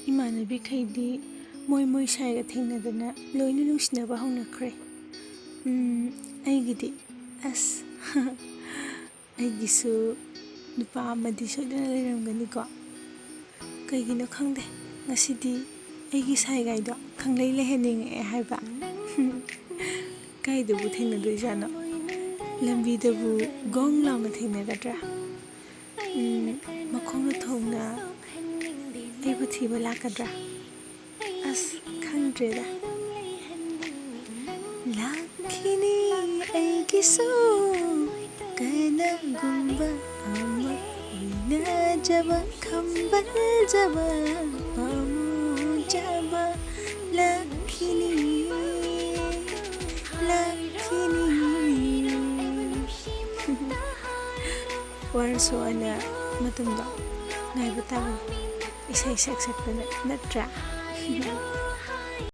ꯏꯃꯥꯟꯅꯕꯤꯈꯩꯗꯤ ꯃꯣꯏ ꯁꯥꯏꯒ ꯊꯦꯡꯅꯗꯅ ꯂꯣꯏꯅ ꯅꯨꯡꯁꯤꯅꯕ ꯍꯧꯅꯈ꯭ꯔꯦ꯫ ꯑꯩꯒꯤꯗꯤ ꯑꯁ ꯑꯩꯒꯤꯁꯨ ꯅꯨꯄꯥ ꯑꯃꯗꯤ ꯁꯣꯏꯗꯅ ꯂꯩꯔꯝꯒꯅꯤꯀꯣ꯫ ꯀꯩꯒꯤꯅꯣ ꯈꯪꯗꯦ, ꯉꯁꯤꯗꯤ ꯑꯩꯒꯤ ꯁꯥꯏꯒꯥꯏꯗꯣ ꯈꯪꯂꯩ ꯂꯩꯍꯟꯅꯤꯡꯉꯛꯑꯦ ꯍꯥꯏꯕ꯫ ꯀꯥꯏꯗꯕꯨ ꯊꯦꯡꯅꯗꯣꯏꯖꯥꯠꯅꯣ? ꯂꯝꯕꯤꯗꯕꯨ ꯒꯣꯡ ꯂꯥꯎꯅ ꯊꯦꯡꯅꯒꯗ꯭ꯔꯥ? ꯃꯈꯣꯡꯅ ꯊꯣꯡꯅ ꯑꯩꯕꯨ ꯊꯤꯕ ꯂꯥꯛꯀꯗ꯭ꯔꯥ? ꯑꯁ ꯈꯪꯗ꯭ꯔꯦꯗ꯫ ꯂꯥꯛꯈꯤꯅꯤ ꯑꯩꯒꯤꯁꯨ ꯀꯅꯥꯒꯨꯝꯕ ꯑꯃ ꯎꯏꯅꯖꯕ ꯈꯝꯕꯜꯖꯕ ꯄꯥꯝꯃꯨꯖꯕ ꯂꯥꯛꯈꯤꯅꯤ ꯂꯥꯛꯈꯤꯅꯤ꯫ ꯋꯥꯔꯁꯨ ꯑꯩꯅ ꯃꯇꯝꯗꯣ ꯉꯥꯏꯕ ꯇꯥꯕꯅꯤ, ꯏꯁꯩ ꯁꯛꯇꯅ ꯅꯠꯇ꯭ꯔꯥ?